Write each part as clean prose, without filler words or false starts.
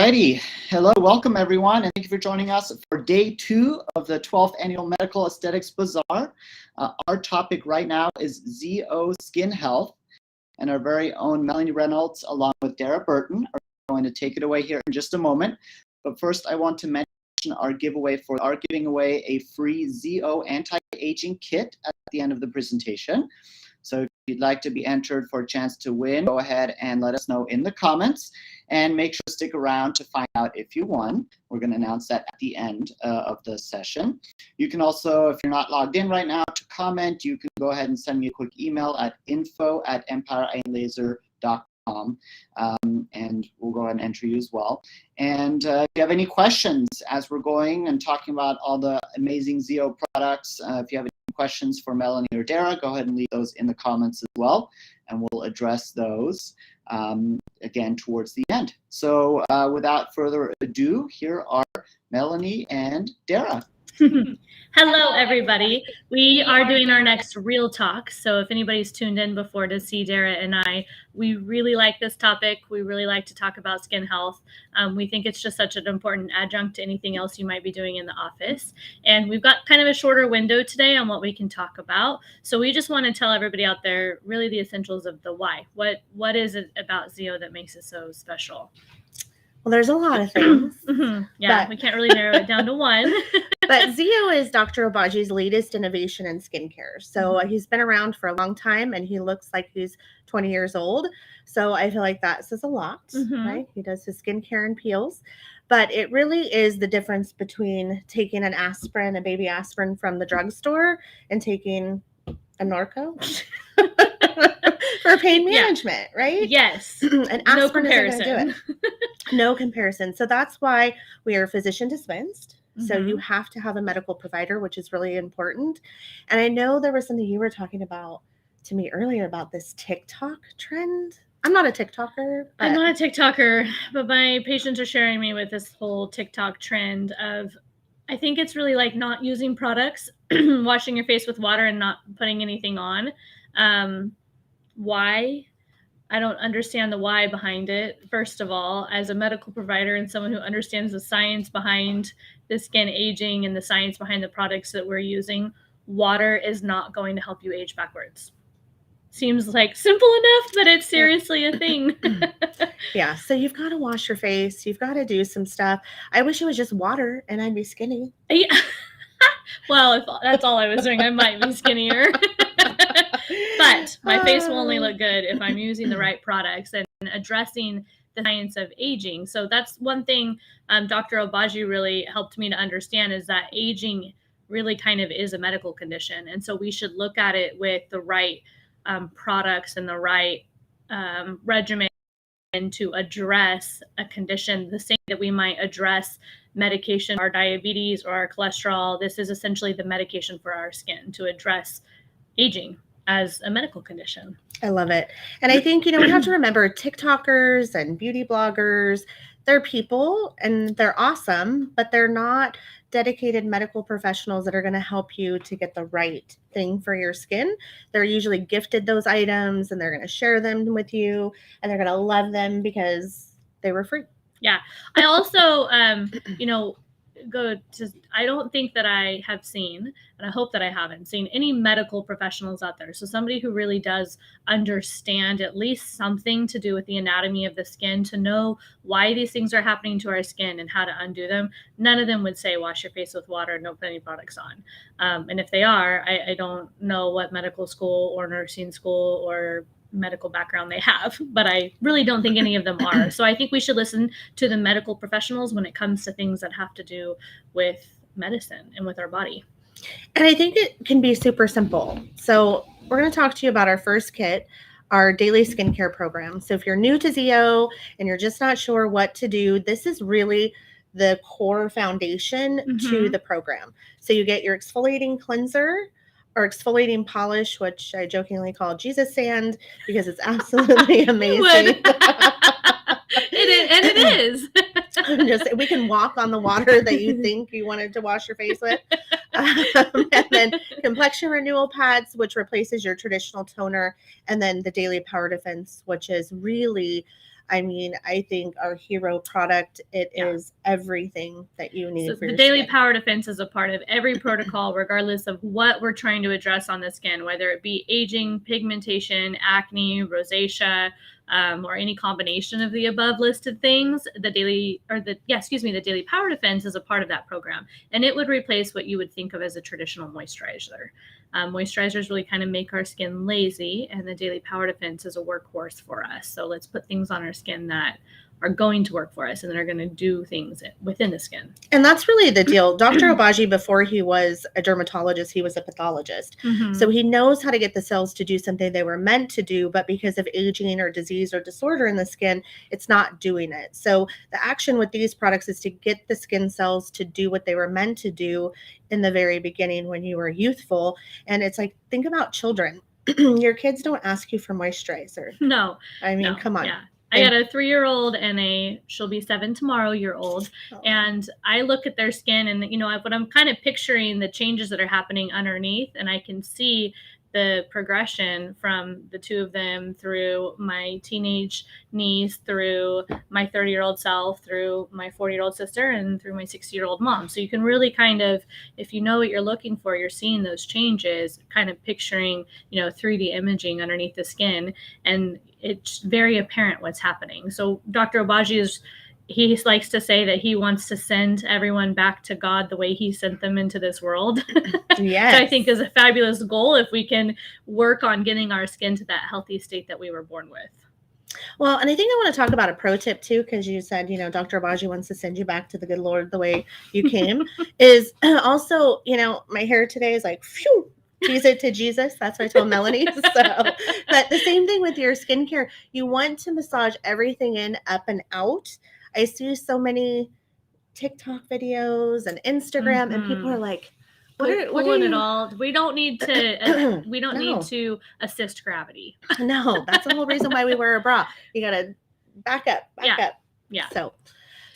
righty. Hello, welcome everyone, and thank you for joining us for day 2 of the 12th Annual Medical Aesthetics Bazaar. Our topic right now is ZO Skin Health, and our very own Melanie Reynolds, along with Dara Burton, are going to take it away here in just a moment. But first, I want to mention our giveaway. Giving away a free ZO anti-aging kit at the end of the presentation. So if you'd like to be entered for a chance to win, go ahead and let us know in the comments, and make sure to stick around to find out if you won. We're going to announce that at the end of the session. You can also, if you're not logged in right now, to comment, you can go ahead and send me a quick email at info@empireinlaser.com, and we'll go ahead and enter you as well. And if you have any questions as we're going and talking about all the amazing ZO products, if you have any questions for Melanie or Dara, go ahead and leave those in the comments as well, and we'll address those again towards the end. So without further ado, here are Melanie and Dara. Hello, everybody. We are doing our next real talk. So if anybody's tuned in before to see Dara and I, we really like this topic. We really like to talk about skin health. We think it's just such an important adjunct to anything else you might be doing in the office. And we've got kind of a shorter window today on what we can talk about. So we just want to tell everybody out there really the essentials of the why. What is it about ZO that makes it so special? Well, there's a lot of things. Yeah, we can't really narrow it down to one. But ZO is Dr. Obaji's latest innovation in skincare. So he's been around for a long time, and he looks like he's 20 years old. So I feel like that says a lot, right? He does his skincare and peels. But it really is the difference between taking an aspirin, a baby aspirin from the drugstore, and taking a Norco for pain management, right? Yes. And aspirin no comparison. Isn't going to do it. No comparison. So that's why we are physician dispensed. So you have to have a medical provider, which is really important. And I know there was something you were talking about to me earlier about this TikTok trend. I'm not a TikToker. I'm not a TikToker, but my patients are sharing me with this whole TikTok trend of, I think it's really like not using products, washing your face with water and not putting anything on. Why? I don't understand the why behind it. First of all, as a medical provider and someone who understands the science behind the skin aging and the science behind the products that we're using, water is not going to help you age backwards. Seems like simple enough, but it's seriously a thing. Yeah, so you've got to wash your face. You've got to do some stuff. I wish it was just water and I'd be skinny. Yeah. Well, if that's all I was doing, I might be skinnier. But my face will only look good if I'm using the right products and addressing the science of aging. So that's one thing Dr. Obaji really helped me to understand, is that aging really kind of is a medical condition. And so we should look at it with the right products and the right regimen to address a condition the same that we might address medication, our diabetes or our cholesterol. This is essentially the medication for our skin to address aging as a medical condition. I love it. And I think, we have to remember TikTokers and beauty bloggers, they're people and they're awesome, but they're not dedicated medical professionals that are going to help you to get the right thing for your skin. They're usually gifted those items and they're going to share them with you, and they're going to love them because they were free. Yeah. I also, I don't think that I have seen, and I hope that I haven't seen, any medical professionals out there. So somebody who really does understand at least something to do with the anatomy of the skin, to know why these things are happening to our skin and how to undo them. None of them would say, wash your face with water and don't put any products on. And if they are, I don't know what medical school or nursing school or medical background they have, but I really don't think any of them are. So I think we should listen to the medical professionals when it comes to things that have to do with medicine and with our body. And I think it can be super simple. So we're going to talk to you about our first kit, our daily skincare program. So if you're new to ZO and you're just not sure what to do, this is really the core foundation to the program. So you get your exfoliating cleanser, or exfoliating polish, which I jokingly call Jesus sand, because it's absolutely amazing. It is. We can walk on the water that you think you wanted to wash your face with. And then complexion renewal pads, which replaces your traditional toner. And then the daily power defense, which is really I mean, I think our hero product, it Yeah. is everything that you need So for the your daily skin. power defense is a part of every protocol, regardless of what we're trying to address on the skin, whether it be aging, pigmentation, acne, rosacea, or any combination of the above listed things. The daily power defense is a part of that program, and it would replace what you would think of as a traditional moisturizer. Moisturizers really kind of make our skin lazy, and the daily power defense is a workhorse for us. So let's put things on our skin that are going to work for us and that are going to do things within the skin. And that's really the deal. Dr. Obagi, before he was a dermatologist, he was a pathologist. Mm-hmm. So he knows how to get the cells to do something they were meant to do, but because of aging or disease or disorder in the skin, it's not doing it. So the action with these products is to get the skin cells to do what they were meant to do in the very beginning when you were youthful. And it's like, think about children. Your kids don't ask you for moisturizer. No. I mean, no, come on. Yeah. I got a 3-year-old and she'll be 7 tomorrow year old. Oh. And I look at their skin and, what I'm kind of picturing the changes that are happening underneath, and I can see the progression from the two of them through my teenage niece, through my 30-year-old self, through my 40-year-old sister, and through my 60-year-old mom. So you can really kind of, if you know what you're looking for, you're seeing those changes, kind of picturing, 3D imaging underneath the skin, and it's very apparent what's happening. So Dr. Obagi he likes to say that he wants to send everyone back to God the way he sent them into this world. Yes. So I think is a fabulous goal if we can work on getting our skin to that healthy state that we were born with. Well, and I think I want to talk about a pro tip too, because you said, Dr. Obagi wants to send you back to the good Lord the way you came, is also, my hair today is like, phew, tease it to Jesus. That's what I told Melanie. So, but the same thing with your skincare. You want to massage everything in, up and out. I see so many TikTok videos and Instagram, and people are like, what are you? It all? We don't need to. We don't No. need to assist gravity. No, that's the whole reason why we wear a bra. You gotta back up. Yeah. So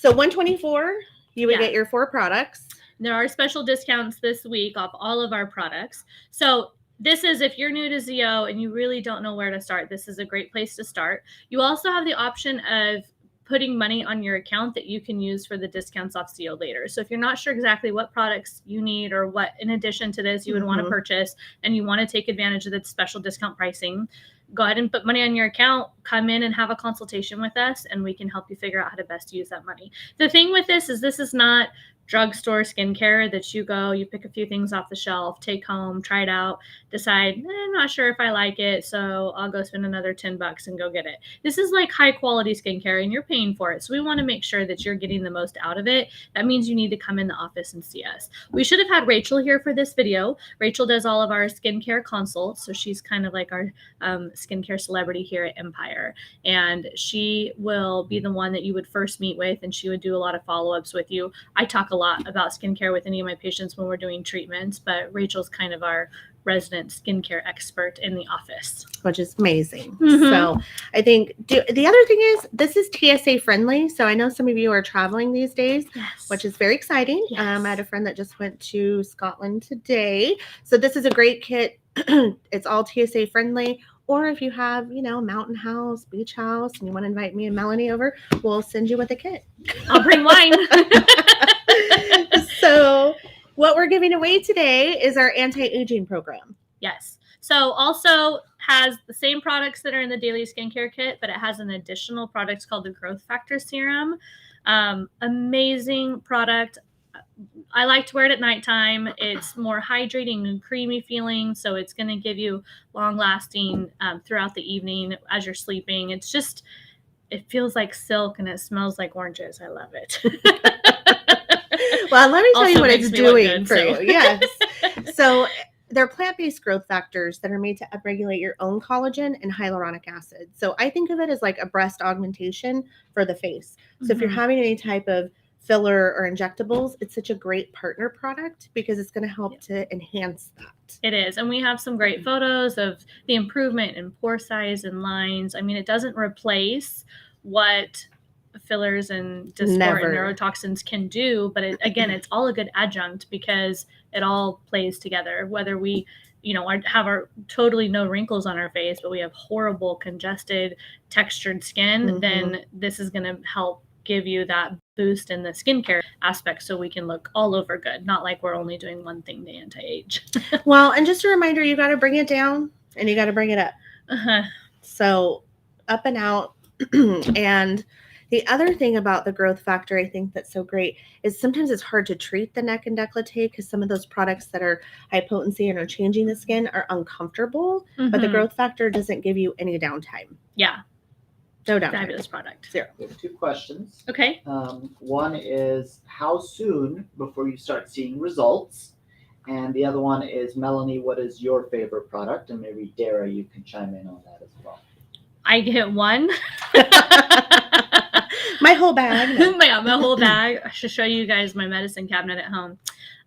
$124, you would get your 4 products. There are special discounts this week off all of our products. So this is, if you're new to ZO and you really don't know where to start, this is a great place to start. You also have the option of putting money on your account that you can use for the discounts off ZO later. So if you're not sure exactly what products you need or what, in addition to this, you would want to purchase, and you want to take advantage of the special discount pricing, go ahead and put money on your account, come in and have a consultation with us, and we can help you figure out how to best use that money. The thing with this is not drugstore skincare that you go, you pick a few things off the shelf, take home, try it out, decide, I'm not sure if I like it, so I'll go spend another $10 and go get it. This is like high quality skincare and you're paying for it. So we want to make sure that you're getting the most out of it. That means you need to come in the office and see us. We should have had Rachel here for this video. Rachel does all of our skincare consults. So she's kind of like our skincare celebrity here at Empire. And she will be the one that you would first meet with, and she would do a lot of follow-ups with you. I talk a lot about skincare with any of my patients when we're doing treatments, but Rachel's kind of our resident skincare expert in the office, which is amazing. So I think the other thing is this is TSA friendly. So I know some of you are traveling these days, which is very exciting. I had a friend that just went to Scotland today. So this is a great kit. It's all TSA friendly. Or if you have, a mountain house, beach house, and you want to invite me and Melanie over, we'll send you with a kit. I'll bring wine. So what we're giving away today is our anti-aging program. Yes. So also has the same products that are in the daily skincare kit, but it has an additional product called the Growth Factor Serum. Amazing product. I like to wear it at nighttime. It's more hydrating and creamy feeling, so it's going to give you long lasting throughout the evening as you're sleeping. It feels like silk and it smells like oranges. I love it. Well, let me tell you what it's doing for you. Yes. So they're plant-based growth factors that are made to upregulate your own collagen and hyaluronic acid. So I think of it as like a breast augmentation for the face. So if you're having any type of filler or injectables, it's such a great partner product because it's going to help to enhance that. It is. And we have some great photos of the improvement in pore size and lines. I mean, it doesn't replace what fillers and dysport and neurotoxins can do, but again, it's all a good adjunct because it all plays together. Whether we have our totally no wrinkles on our face, but we have horrible congested textured skin, then this is going to help give you that boost in the skincare aspect so we can look all over good, not like we're only doing one thing to anti-age. Well, and just a reminder, you got to bring it down and you got to bring it up. So up and out. And the other thing about the growth factor, I think that's so great, is sometimes it's hard to treat the neck and décolleté because some of those products that are high potency and are changing the skin are uncomfortable, but the growth factor doesn't give you any downtime. Yeah. No downtime. Fabulous product. Zero. We have 2 questions. Okay. One is, how soon before you start seeing results? And the other one is, Melanie, what is your favorite product? And maybe Dara, you can chime in on that as well. I get one. My whole bag. My whole bag. I should show you guys my medicine cabinet at home.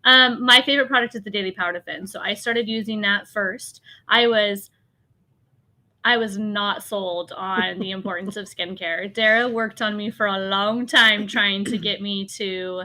My favorite product is the Daily Power Defense. So I started using that first. I was not sold on the importance of skincare. Dara worked on me for a long time trying to get me to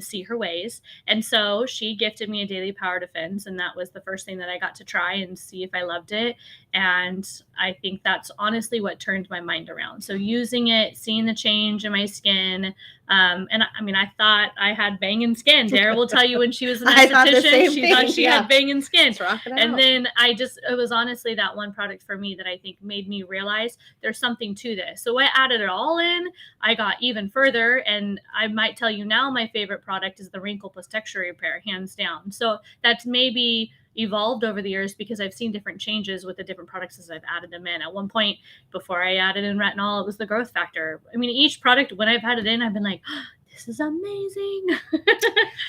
see her ways. And so she gifted me a Daily Power Defense, and that was the first thing that I got to try and see if I loved it. And I think that's honestly what turned my mind around. So using it, seeing the change in my skin, and I mean, I thought I had banging skin. Dara will tell you when she was an esthetician, she thought she had banging skin. And then it was honestly that one product for me that I think made me realize there's something to this. So I added it all in. I got even further, and I might tell you now my favorite product is the Wrinkle Plus Texture Repair, hands down. So that's maybe evolved over the years because I've seen different changes with the different products as I've added them in. At one point, before I added in retinol, it was the growth factor. I mean, each product, when I've had it in, I've been like, oh, this is amazing.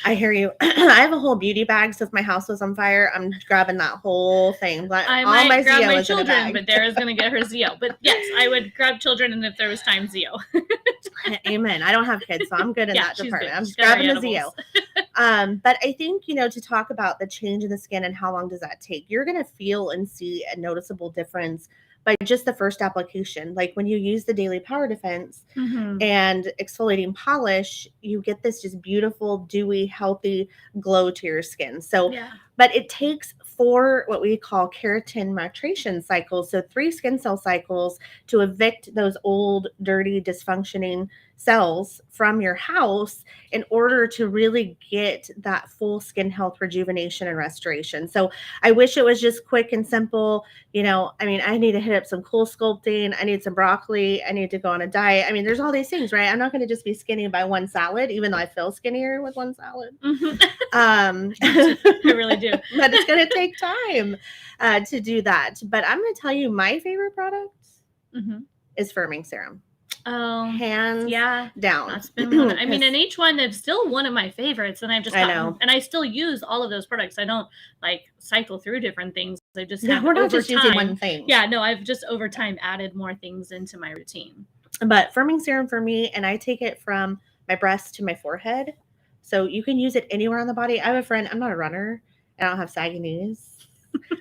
I hear you. I have a whole beauty bag, so if my house was on fire, I'm grabbing that whole thing. But I all might grab Zeo my is in a children, bag. but Dara's going to get her Zeo. But yes, I would grab children, and if there was time, Zeo. Amen. I don't have kids, so I'm good in that she's department. good. I'm She's just got her grabbing the Zeo. But I think, to talk about the change in the skin and how long does that take, you're going to feel and see a noticeable difference by just the first application. Like when you use the Daily Power Defense and exfoliating polish, you get this just beautiful, dewy, healthy glow to your skin. So, but it takes 4 what we call keratin maturation cycles. So 3 skin cell cycles to evict those old, dirty, dysfunctioning cells from your house in order to really get that full skin health, rejuvenation, and restoration. So I wish it was just quick and simple. I mean, I need to hit up some cool sculpting. I need some broccoli. I need to go on a diet. I mean, there's all these things, right? I'm not going to just be skinny by one salad, even though I feel skinnier with one salad. I really do. But it's going to take time to do that. But I'm going to tell you my favorite product is firming serum. Oh, hands down. That's been one. I mean, and each one is still one of my favorites, and I've just gotten, and I still use all of those products. I don't cycle through different things. I just have we're not over just time, using one thing. Yeah, no, I've just over time added more things into my routine. But firming serum for me, and I take it from my breast to my forehead, so you can use it anywhere on the body. I have a friend. I'm not a runner. I don't have saggy knees.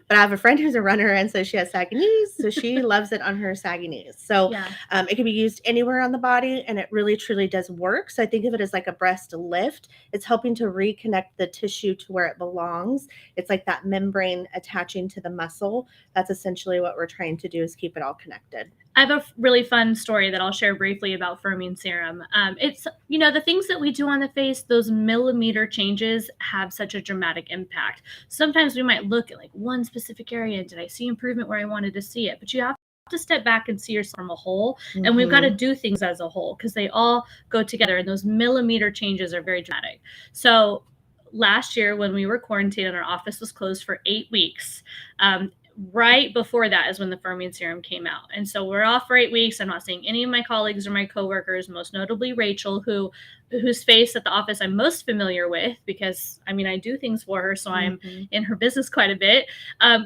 But I have a friend who's a runner, and so she has saggy knees, so she loves it on her saggy knees. So it can be used anywhere on the body, and it really, truly does work. So I think of it as like a breast lift. It's helping to reconnect the tissue to where it belongs. It's like that membrane attaching to the muscle. That's essentially what we're trying to do, is keep it all connected. I have a really fun story that I'll share briefly about firming serum. It's, the things that we do on the face, those millimeter changes have such a dramatic impact. Sometimes we might look at one specific area. Did I see improvement where I wanted to see it? But you have to step back and see yourself from a whole. And we've got to do things as a whole because they all go together. And those millimeter changes are very dramatic. So last year when we were quarantined and our office was closed for 8 weeks, right before that is when the firming serum came out. And so we're off for 8 weeks. I'm not seeing any of my colleagues or my coworkers, most notably Rachel, whose face at the office I'm most familiar with because, I do things for her, so I'm in her business quite a bit.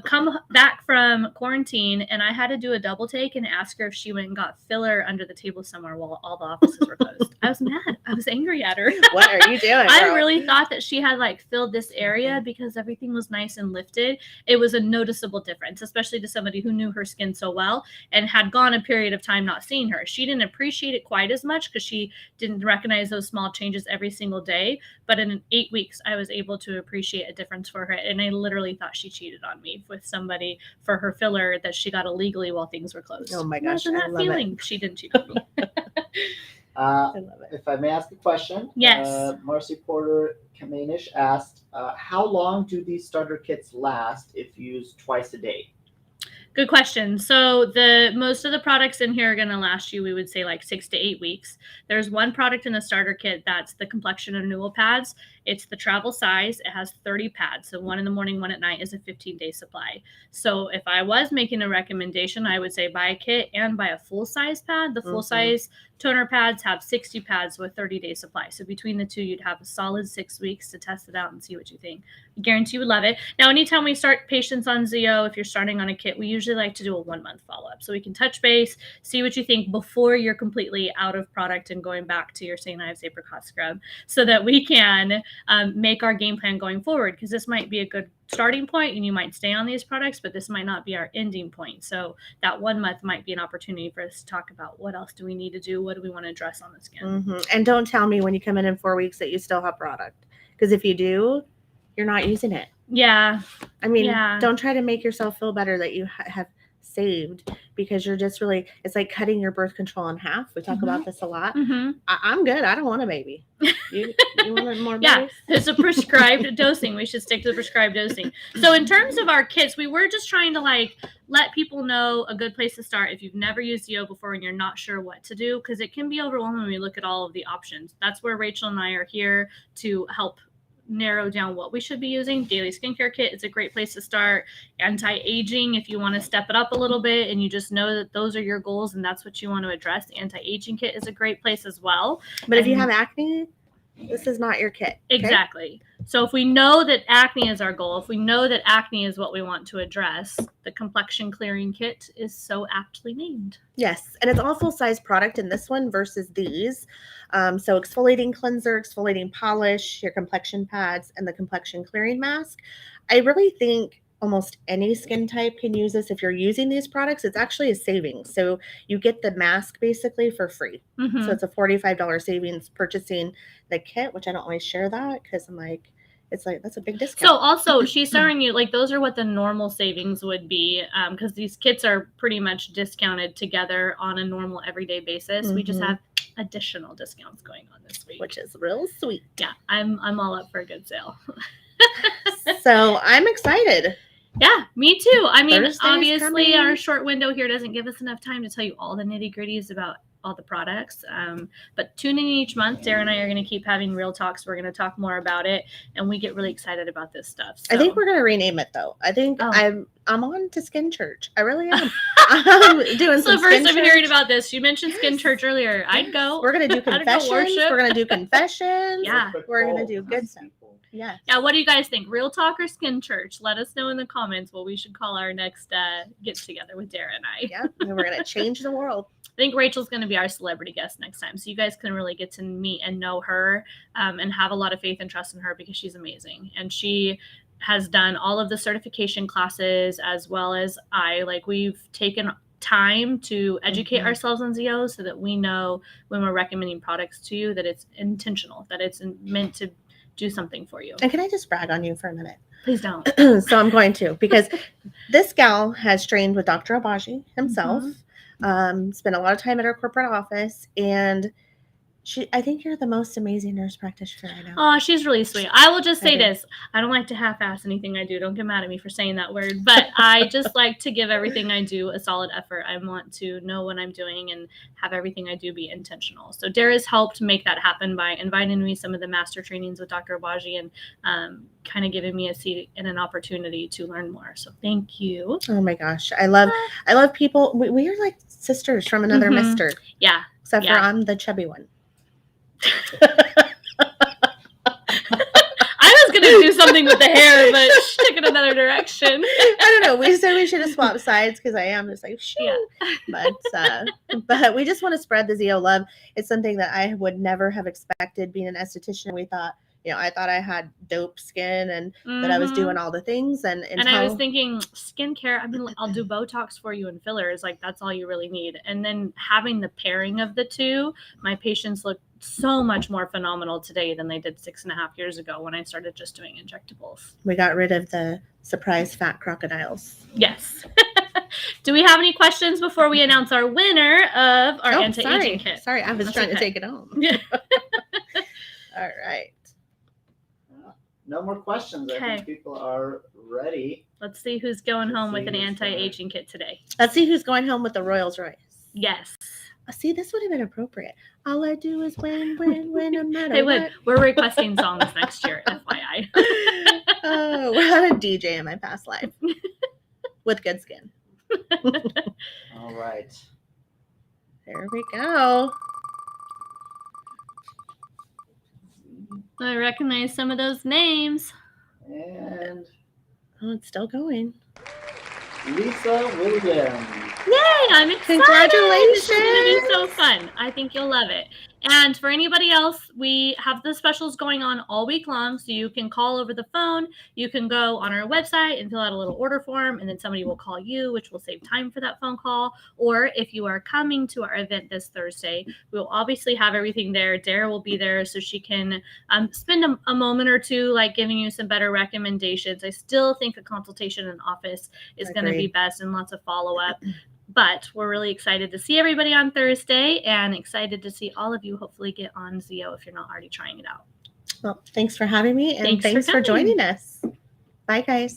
Come back from quarantine, and I had to do a double take and ask her if she went and got filler under the table somewhere while all the offices were closed. I was mad. I was angry at her. What are you doing, girl? I really thought that she had filled this area because everything was nice and lifted. It was a noticeable difference. difference, especially to somebody who knew her skin so well and had gone a period of time not seeing her. She didn't appreciate it quite as much because she didn't recognize those small changes every single day. But in 8 weeks, I was able to appreciate a difference for her. And I literally thought she cheated on me with somebody for her filler that she got illegally while things were closed. Oh my gosh, Imagine I that love feeling. She didn't cheat on me. I love it. If I may ask a question, Yes. Marcy Porter Kamanish asked, how long do these starter kits last if used twice a day? Good question. So the most of the products in here are going to last you, we would say, like 6 to 8 weeks. There's one product in the starter kit that's the complexion renewal pads. It's the travel size. It has 30 pads. So one in the morning, one at night is a 15-day supply. So if I was making a recommendation, I would say buy a kit and buy a full-size pad. The full-size toner pads have 60 pads with 30-day supply. So between the two, you'd have a solid 6 weeks to test it out and see what you think. I guarantee you would love it. Now, anytime we start patients on ZO, if you're starting on a kit, we usually like to do a 1-month follow-up. So we can touch base, see what you think before you're completely out of product and going back to your St. Ives apricot scrub, so that we can make our game plan going forward, because this might be a good starting point and you might stay on these products, but this might not be our ending point. So that 1 month might be an opportunity for us to talk about what else do we need to do, what do we want to address on the skin. And don't tell me when you come in 4 weeks that you still have product, because if you do, you're not using it. Yeah. I mean, don't try to make yourself feel better that you have saved, because you're just really, it's like cutting your birth control in half. We talk about this a lot. I'm good. I don't want a baby. You want more babies? Yeah, it's a prescribed dosing. We should stick to the prescribed dosing. So in terms of our kits, we were just trying to let people know a good place to start if you've never used ZO before and you're not sure what to do, because it can be overwhelming when we look at all of the options. That's where Rachel and I are here to help narrow down what we should be using. Daily skincare kit is a great place to start. Anti-aging, if you want to step it up a little bit and you just know that those are your goals and that's what you want to address, the anti-aging kit is a great place as well. But if you have acne, this is not your kit. Okay? Exactly. So if we know that acne is our goal, if we know that acne is what we want to address, the complexion clearing kit is so aptly named. Yes, and it's all full-size product in this one versus these. So exfoliating cleanser, exfoliating polish, your complexion pads, and the complexion clearing mask. I really think almost any skin type can use this. If you're using these products, it's actually a savings. So you get the mask basically for free. So it's a $45 savings purchasing the kit, which I don't always share that because I'm like, it's like, that's a big discount. So also she's showing you, like, those are what the normal savings would be, because these kits are pretty much discounted together on a normal everyday basis. We just have additional discounts going on this week, which is real sweet. Yeah, I'm all up for a good sale. So I'm excited. Yeah, me too. I mean, Thursday's obviously coming. our short window here doesn't give us enough time to tell you all the nitty-gritties about all the products. But tune in each month. Dara and I are going to keep having real talks. We're going to talk more about it, and we get really excited about this stuff. So. I think we're going to rename it though. I think I'm on to Skin Church. I really am. I'm doing some first Skin I'm Church. hearing about this. You mentioned Skin Church earlier. I'd go. We're going to do confessions. We're going to do confessions. Yeah. We're going to do good stuff. Yeah. Yeah. What do you guys think? Real Talk or Skin Church? Let us know in the comments what we should call our next get together with Dara and I. Yeah. And we're going to change the world. I think Rachel's going to be our celebrity guest next time. So you guys can really get to meet and know her and have a lot of faith and trust in her, because she's amazing. And she has done all of the certification classes as well as we've taken time to educate ourselves on ZO so that we know when we're recommending products to you that it's intentional, that it's meant to do something for you. And can I just brag on you for a minute? Please don't. So I'm going to, because this gal has trained with Dr. Abaji himself, spent a lot of time at our corporate office, and I think you're the most amazing nurse practitioner I know. Oh, she's really sweet. I will just say this. I don't like to half-ass anything I do. Don't get mad at me for saying that word. But I just like to give everything I do a solid effort. I want to know what I'm doing and have everything I do be intentional. So Dara's helped make that happen by inviting me some of the master trainings with Dr. Abaji and kind of giving me a seat and an opportunity to learn more. So thank you. Oh my gosh. I love people. We are like sisters from another mister. Yeah. Except for I'm the chubby one. I was gonna do something with the hair, but she took it another direction. I don't know. We said we should have swapped sides because I am just like, shoo. But we just want to spread the ZO love. It's something that I would never have expected being an esthetician. We thought, I thought I had dope skin and that I was doing all the things. And I was thinking skincare, I mean, I'll do Botox for you and fillers. Like, that's all you really need. And then having the pairing of the two, my patients look so much more phenomenal today than they did 6.5 years ago when I started just doing injectables. We got rid of the surprise fat crocodiles. Yes. Do we have any questions before we announce our winner of our anti-aging kit? Sorry, I was trying to take it home. Yeah. All right. No more questions. I think people are ready. Let's see who's going home with an anti-aging kit today. Let's see who's going home with the Rolls Royce. Yes. See, this would have been appropriate. All I do is win, no matter Hey, what. We're requesting songs next year, FYI. Oh, I had a DJ in my past life with good skin. All right. There we go. I recognize some of those names. And it's still going. Lisa Williams. Yay! I'm excited. Congratulations. It's going to be so fun. I think you'll love it. And for anybody else, we have the specials going on all week long. So you can call over the phone. You can go on our website and fill out a little order form, and then somebody will call you, which will save time for that phone call. Or if you are coming to our event this Thursday, we will obviously have everything there. Dara will be there so she can spend a moment or two like giving you some better recommendations. I still think a consultation in office is going to be best and lots of follow-up. But we're really excited to see everybody on Thursday and excited to see all of you hopefully get on Zeo if you're not already trying it out. Well, thanks for having me, and thanks for joining us. Bye, guys.